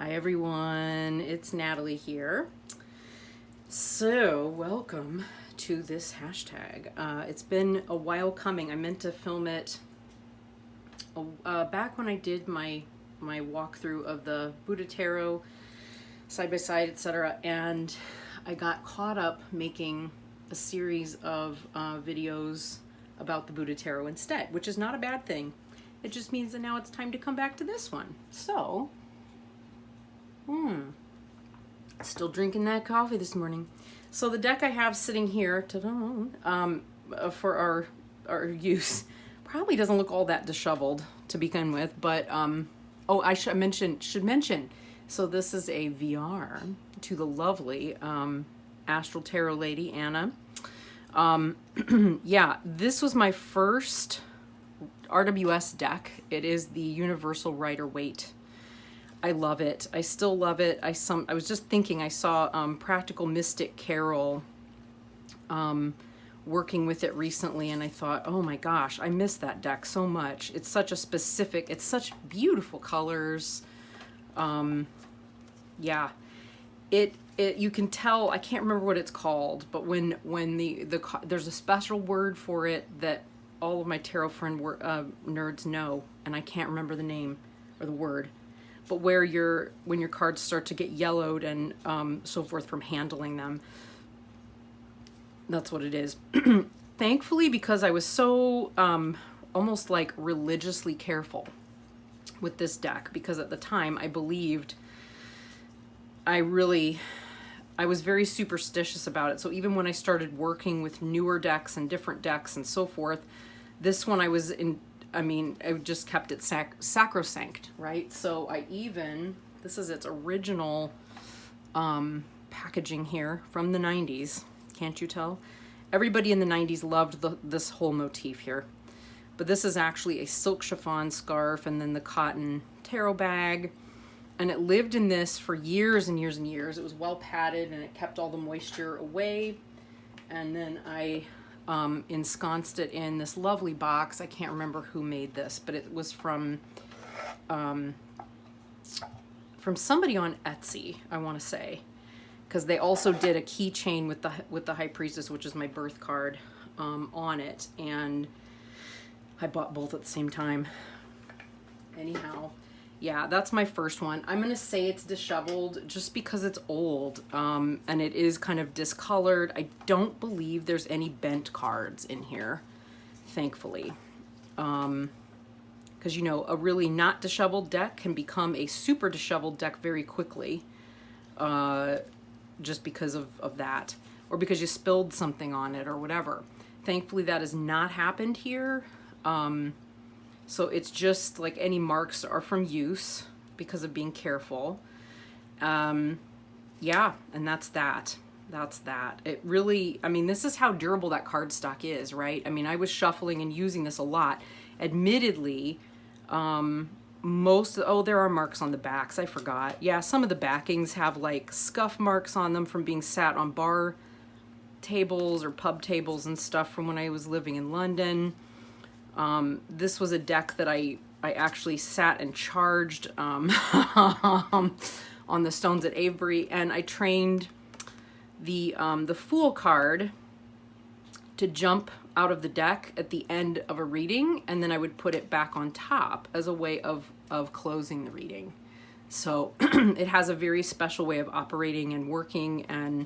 Hi everyone, it's Natalie here. So welcome to this hashtag. It's been a while coming. I meant to film it back when I did my walkthrough of the Buddha Tarot side by side, etc. And I got caught up making a series of videos about the Buddha Tarot instead, which is not a bad thing. It just means that now it's time to come back to this one. So, still drinking that coffee this morning. So the deck I have sitting here for our use probably doesn't look all that disheveled to begin with, but oh, I should mention. So this is a VR to the lovely Astral Tarot lady Anna. Yeah, this was my first RWS deck. It is the Universal Rider-Waite. I love it. I still love it. I was just thinking, I saw Practical Mystic Carol working with it recently, and I thought, oh my gosh, I miss that deck so much. It's such a specific, it's such beautiful colors. Yeah, you can tell, I can't remember what it's called, but when there's a special word for it that all of my tarot friend nerds know, and I can't remember the name or the word. But when your cards start to get yellowed and so forth from handling them, that's what it is. Thankfully, because I was so almost like religiously careful with this deck, because at the time I believed, I was very superstitious about it. So even when I started working with newer decks and different decks and so forth, this one I just kept it sacrosanct, right? So this is its original packaging here from the 90s. Can't you tell? Everybody in the 90s loved this whole motif here. But this is actually a silk chiffon scarf and then the cotton tarot bag. And it lived in this for years and years and years. It was well padded and it kept all the moisture away. And then I ensconced it in this lovely box. I can't remember who made this, but it was from somebody on Etsy, I want to say, because they also did a keychain with the High Priestess, which is my birth card, on it, and I bought both at the same time. Anyhow, yeah, that's my first one. I'm gonna say it's disheveled just because it's old, and it is kind of discolored. I don't believe there's any bent cards in here, thankfully. Because, you know, a really not disheveled deck can become a super disheveled deck very quickly, just because of that, or because you spilled something on it or whatever. Thankfully, that has not happened here. So it's just like any marks are from use because of being careful. Yeah, and that's that. That's that. It really, I mean, this is how durable that cardstock is, right? I mean, I was shuffling and using this a lot. Admittedly, there are marks on the backs. I forgot. Yeah, some of the backings have like scuff marks on them from being sat on bar tables or pub tables and stuff from when I was living in London. This was a deck that I actually sat and charged on the stones at Avebury, and I trained the Fool card to jump out of the deck at the end of a reading, and then I would put it back on top as a way of closing the reading. So it has a very special way of operating and working, and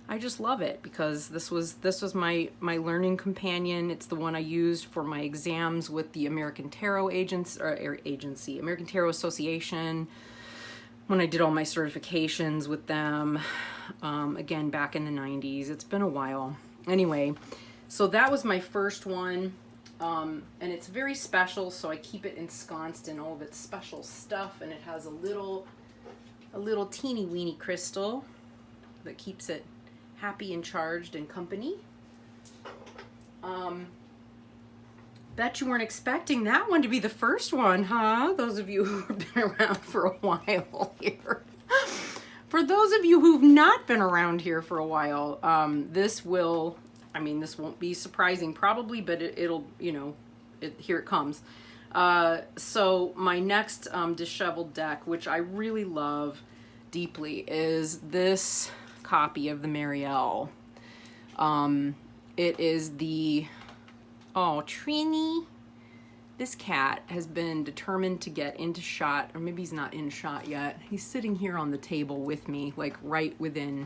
I just love it because this was my learning companion. It's the one I used for my exams with the American Tarot American Tarot Association, when I did all my certifications with them, again, back in the 90s. It's been a while. Anyway, so that was my first one, and it's very special, so I keep it ensconced in all of its special stuff, and it has a little teeny weeny crystal that keeps it happy and charged and company. Bet you weren't expecting that one to be the first one, huh? Those of you who have been around for a while here. For those of you who've not been around here for a while, this won't be surprising probably, but it'll, you know, here it comes. So my next Disheveled deck, which I really love deeply, is this copy of the Muriel. It is the, oh, Trini. This cat has been determined to get into shot, or maybe he's not in shot yet. He's sitting here on the table with me, like right within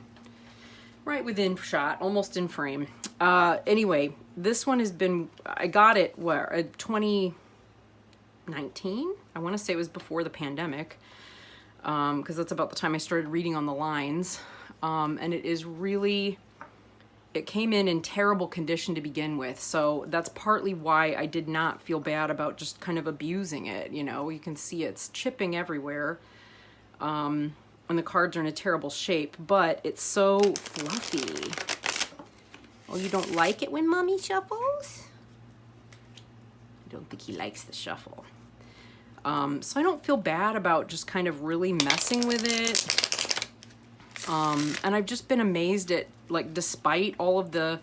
shot, almost in frame. Anyway, this one has been, I got it, where, 2019? I want to say it was before the pandemic, because that's about the time I started reading on the lines. And it is really, it came in terrible condition to begin with, so that's partly why I did not feel bad about just kind of abusing it. You know, you can see it's chipping everywhere, and the cards are in a terrible shape, but it's so fluffy. Oh, you don't like it when Mommy shuffles? I don't think he likes the shuffle. So I don't feel bad about just kind of really messing with it. And I've just been amazed at, like, despite all of the,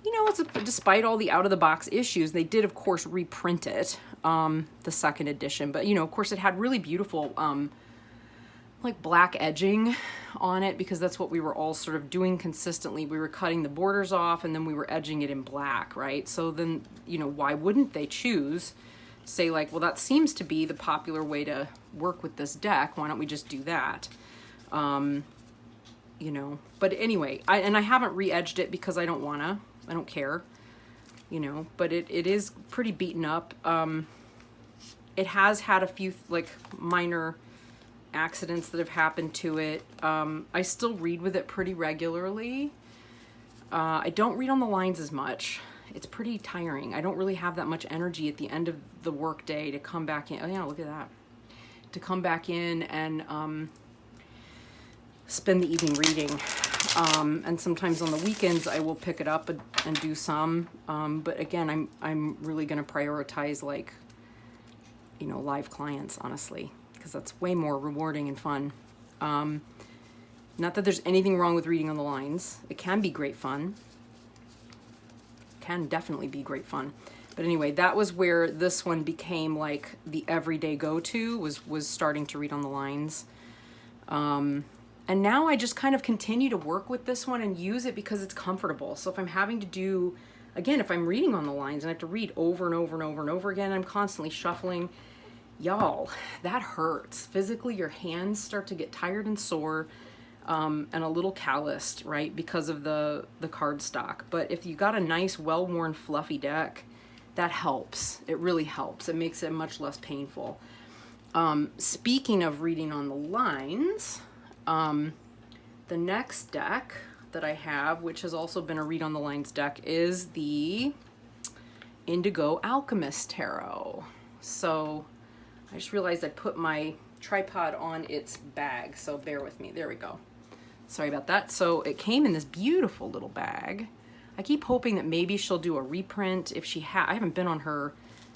you know, despite all the out-of-the-box issues, they did, of course, reprint it, the second edition. But, you know, of course, it had really beautiful, like, black edging on it, because that's what we were all sort of doing consistently. We were cutting the borders off, and then we were edging it in black, right? So then, you know, why wouldn't they choose, say, like, well, that seems to be the popular way to work with this deck. Why don't we just do that? You know, but anyway, I haven't re-edged it because I don't care, you know, but it is pretty beaten up. It has had a few, like, minor accidents that have happened to it. I still read with it pretty regularly. I don't read on the lines as much. It's pretty tiring. I don't really have that much energy at the end of the work day to come back in. Oh yeah, look at that. To come back in and, spend the evening reading, and sometimes on the weekends I will pick it up and do some, but again, I'm really going to prioritize, like, you know, live clients, honestly, because that's way more rewarding and fun. Not that there's anything wrong with reading on the lines. It can be great fun. Can definitely be great fun. But anyway, that was where this one became, like, the everyday go-to, was starting to read on the lines. And now I just kind of continue to work with this one and use it because it's comfortable. So if I'm having to do, again, if I'm reading on the lines and I have to read over and over and over and over again, I'm constantly shuffling. Y'all, that hurts. Physically, your hands start to get tired and sore, and a little calloused, right, because of the card stock. But if you got a nice, well-worn, fluffy deck, that helps. It really helps. It makes it much less painful. Speaking of reading on the lines, the next deck that I have, which has also been a read on the lines deck, is the Indigo Alchemist Tarot. So I just realized I put my tripod on its bag, so bear with me. There we go. Sorry about that. So it came in this beautiful little bag. I keep hoping that maybe she'll do a reprint. If she I haven't been on her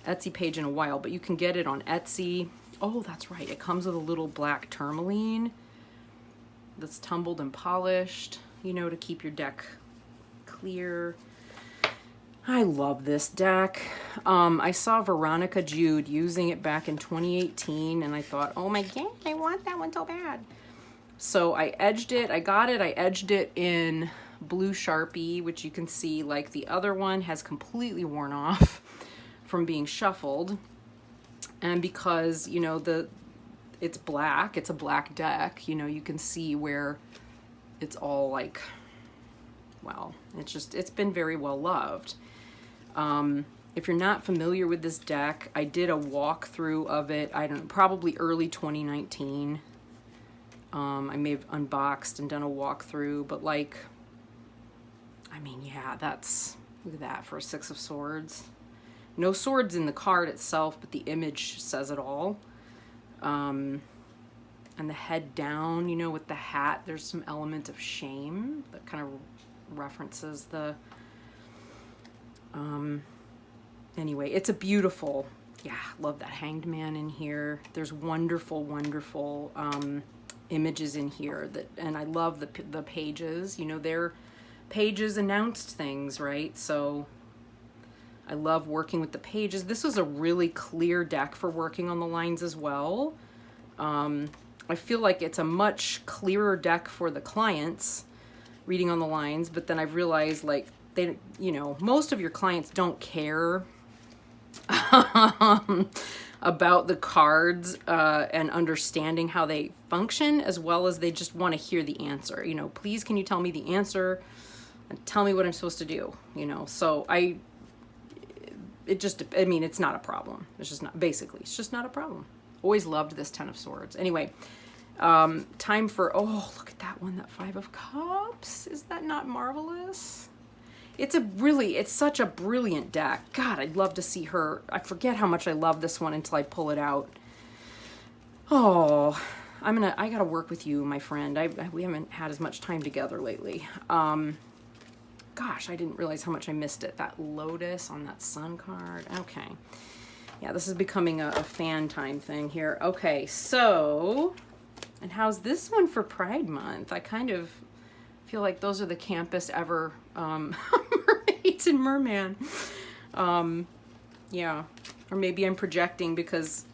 Etsy page in a while, but you can get it on Etsy. Oh, that's right. It comes with a little black tourmaline that's tumbled and polished, you know, to keep your deck clear. I love this deck. I saw Veronica Jude using it back in 2018, and I thought, oh my God, I want that one so bad. So I edged it. I got it. I edged it in blue Sharpie, which you can see, like, the other one has completely worn off from being shuffled. And because, you know, it's black, it's a black deck, you know, you can see where it's all, like, well, it's been very well loved. If you're not familiar with this deck, I did a walkthrough of it, I don't know, probably early 2019. I may have unboxed and done a walkthrough, but, like, I mean, yeah, look at that for a Six of Swords. No swords in the card itself, but the image says it all. And the head down, you know, with the hat, there's some element of shame that kind of references the, anyway, it's a beautiful, yeah, love that Hanged Man in here. There's wonderful, wonderful, images in here and I love the pages, you know, their pages announced things, right? So I love working with the pages. This was a really clear deck for working on the lines as well. I feel like it's a much clearer deck for the clients reading on the lines, but then I've realized, like, they, you know, most of your clients don't care about the cards and understanding how they function, as well as they just want to hear the answer. You know, please, can you tell me the answer and tell me what I'm supposed to do, you know? So I mean, it's not a problem. It's just not, basically, it's just not a problem. Always loved this 10 of Swords. Anyway, time for, oh, look at that one, that 5 of Cups. Is that not marvelous? It's such a brilliant deck. God, I'd love to see her. I forget how much I love this one until I pull it out. Oh, I gotta work with you, my friend. We haven't had as much time together lately. Gosh, I didn't realize how much I missed it. That Lotus on that Sun card. Okay. Yeah, this is becoming a fan time thing here. Okay, so, and how's this one for Pride Month? I kind of feel like those are the campus ever mermaids and merman. Yeah, or maybe I'm projecting because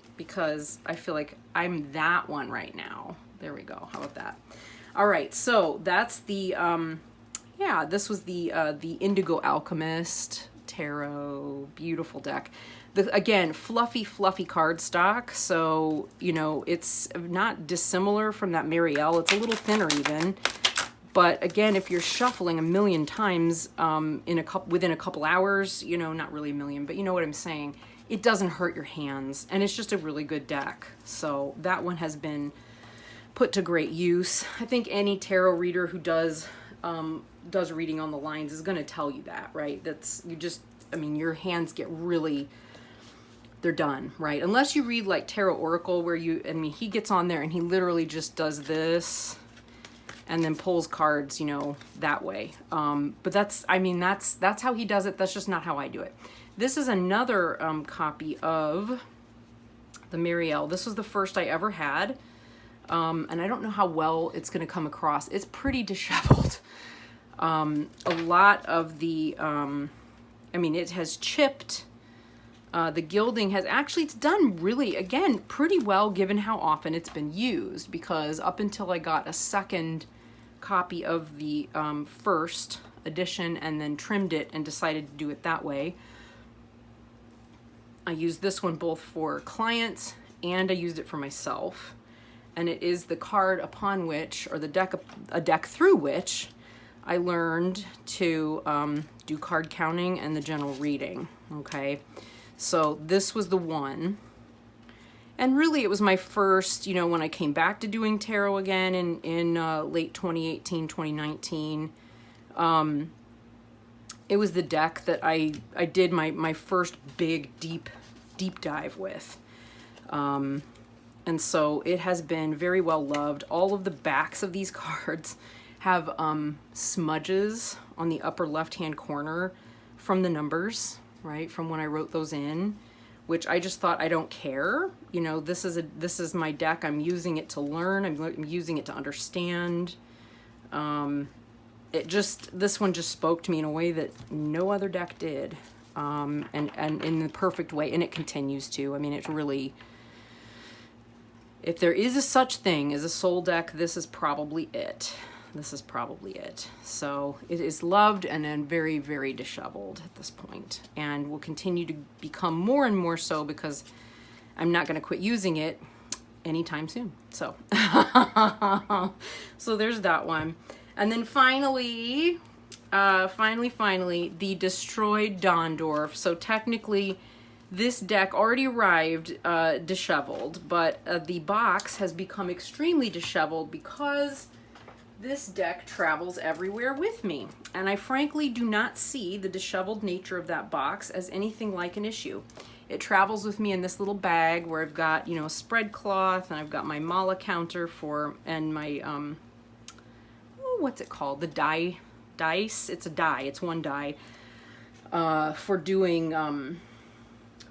I feel like I'm that one right now. There we go. How about that? All right, so that's the yeah, this was the Indigo Alchemist Tarot. Beautiful deck. Again, fluffy cardstock. So, you know, it's not dissimilar from that Muriel. It's a little thinner even. But again, if you're shuffling a million times within a couple hours, you know, not really a million, but you know what I'm saying, it doesn't hurt your hands. And it's just a really good deck. So that one has been put to great use. I think any tarot reader who does reading on the lines is going to tell you that, right? I mean, your hands get really, they're done, right? Unless you read like Tarot Oracle where he gets on there and he literally just does this and then pulls cards, you know, that way. But that's how he does it. That's just not how I do it. This is another copy of the Muriel. This was the first I ever had. And I don't know how well it's going to come across. It's pretty disheveled. A lot of the, it has chipped. The gilding has actually, it's done really, again, pretty well given how often it's been used, because up until I got a second copy of the first edition and then trimmed it and decided to do it that way, I used this one both for clients and I used it for myself. And it is the card upon which, or a deck through which I learned to do card counting and the general reading, okay? So this was the one. And really it was my first, you know, when I came back to doing tarot again in late 2018, 2019, it was the deck that I did my first big, deep dive with. And so it has been very well loved. All of the backs of these cards have smudges on the upper left-hand corner from the numbers, right? From when I wrote those in, which I just thought, I don't care. You know, this is my deck. I'm using it to learn. I'm using it to understand. This one just spoke to me in a way that no other deck did. And in the perfect way. And it continues to. I mean, it's really, if there is a such thing as a soul deck, this is probably it. This is probably it. So it is loved and then very, very disheveled at this point, and will continue to become more and more so because I'm not going to quit using it anytime soon. So, so there's that one. And then finally, the Destroyed Dondorf. So technically, this deck already arrived disheveled, but the box has become extremely disheveled because this deck travels everywhere with me. And I frankly do not see the disheveled nature of that box as anything like an issue. It travels with me in this little bag where I've got, you know, a spread cloth, and I've got my mala counter and my, what's it called? The dice. It's a die. It's one die for doing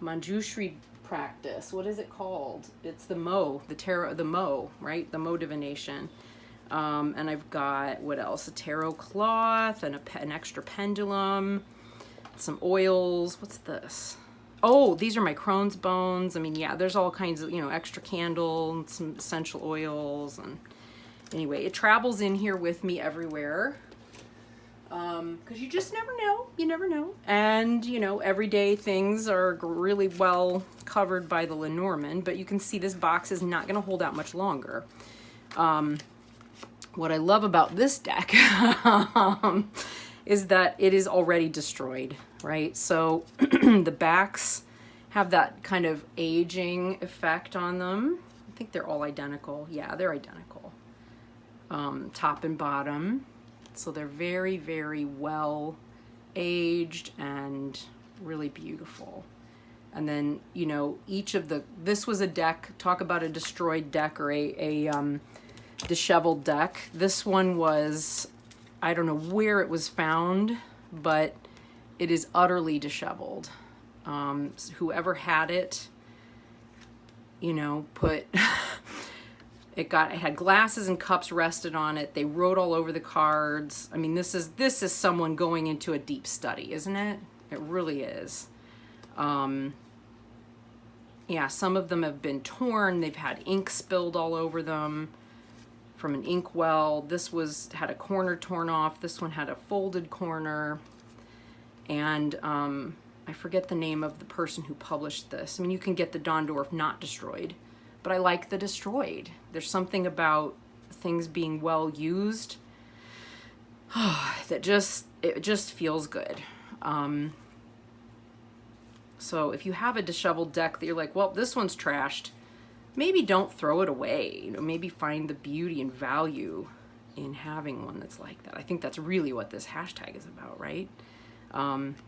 Manjushri practice. What is it called? It's the Mo, the tarot, the Mo, right? The Mo divination. And I've got, what else? A tarot cloth and an extra pendulum. some oils. What's this? Oh, these are my Crohn's bones. I mean, yeah, there's all kinds of, you know, extra candle and some essential oils. And anyway, it travels in here with me everywhere. Because you just never know. You never know. And, you know, everyday things are really well covered by the Lenormand. But you can see this box is not going to hold out much longer. What I love about this deck is that it is already destroyed, right? So the backs have that kind of aging effect on them. I think they're all identical. Yeah, they're identical. Top and bottom. So they're very, very well aged and really beautiful. And then, you know, each of this was a deck, talk about a destroyed deck or a disheveled deck. This one was, I don't know where it was found, but it is utterly disheveled. Whoever had it, you know, put it had glasses and cups rested on it. They wrote all over the cards. I mean, this is someone going into a deep study, isn't it? It really is. Yeah, some of them have been torn. They've had ink spilled all over them from an inkwell. This had a corner torn off. This one had a folded corner. And I forget the name of the person who published this. I mean, you can get the Dondorf not destroyed, but I like the destroyed. There's something about things being well used that it just feels good. So if you have a disheveled deck that you're like, well, this one's trashed, maybe don't throw it away. You know, maybe find the beauty and value in having one that's like that. I think that's really what this hashtag is about, right?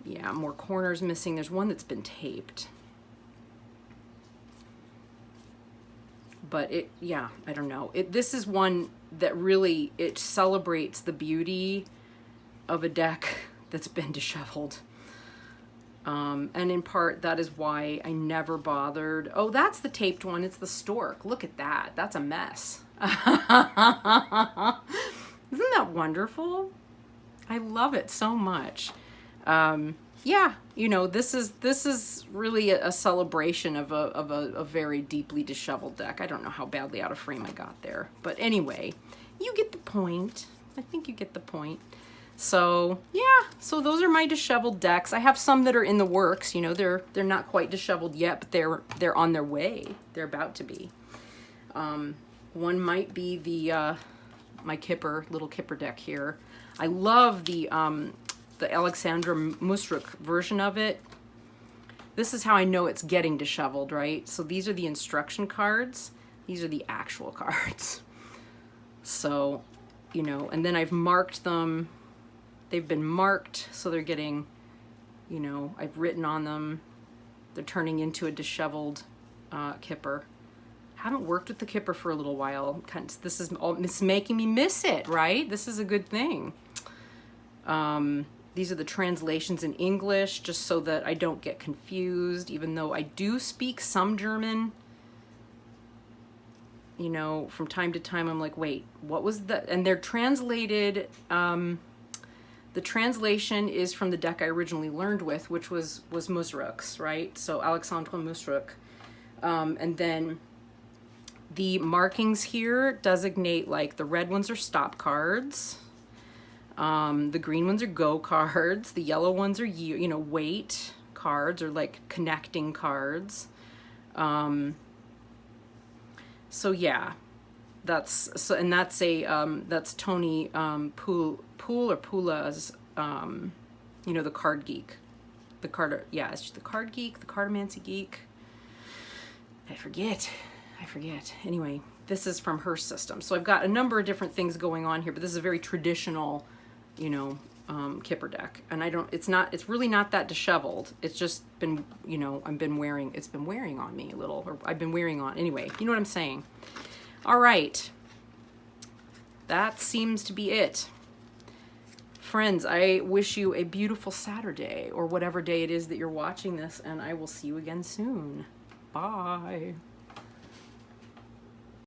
Yeah, more corners missing. There's one that's been taped. But yeah, I don't know. This is one that really, it celebrates the beauty of a deck that's been disheveled. And in part, that is why I never bothered. Oh, that's the taped one. It's the stork. Look at that. That's a mess. Isn't that wonderful? I love it so much. Yeah, you know, this is really a celebration of a very deeply disheveled deck. I don't know how badly out of frame I got there. But anyway, you get the point. I think you get the point. So yeah, so those are my disheveled decks. I have some that are in the works. You know, they're not quite disheveled yet, but they're on their way. They're about to be. One might be the my Kipper, little Kipper deck here. I love the Alexandra Musruk version of it. This is how I know it's getting disheveled, right? So these are the instruction cards. These are the actual cards. So, you know, and then I've marked them. They've been marked, so they're getting, you know, I've written on them. They're turning into a disheveled Kipper. Haven't worked with the Kipper for a little while. This is making me miss it, right? This is a good thing. These are the translations in English, just so that I don't get confused, even though I do speak some German. You know, from time to time, I'm like, wait, what was that? And they're translated, the translation is from the deck I originally learned with, which was Musruk's, right? So Alexandra Musruk. And then the markings here designate, like, the red ones are stop cards. The green ones are go cards. The yellow ones are, you know, wait cards, or like connecting cards. So yeah, that's Tony Poole or Pula's, you know, the card geek, it's the card geek, the cardomancy geek. I forget. Anyway, this is from her system. So I've got a number of different things going on here, but this is a very traditional, you know, Kipper deck. And it's really not that disheveled. It's just been, you know, it's been wearing on me a little, or I've been wearing on. Anyway, you know what I'm saying? All right. That seems to be it. Friends, I wish you a beautiful Saturday, or whatever day it is that you're watching this, and I will see you again soon. Bye.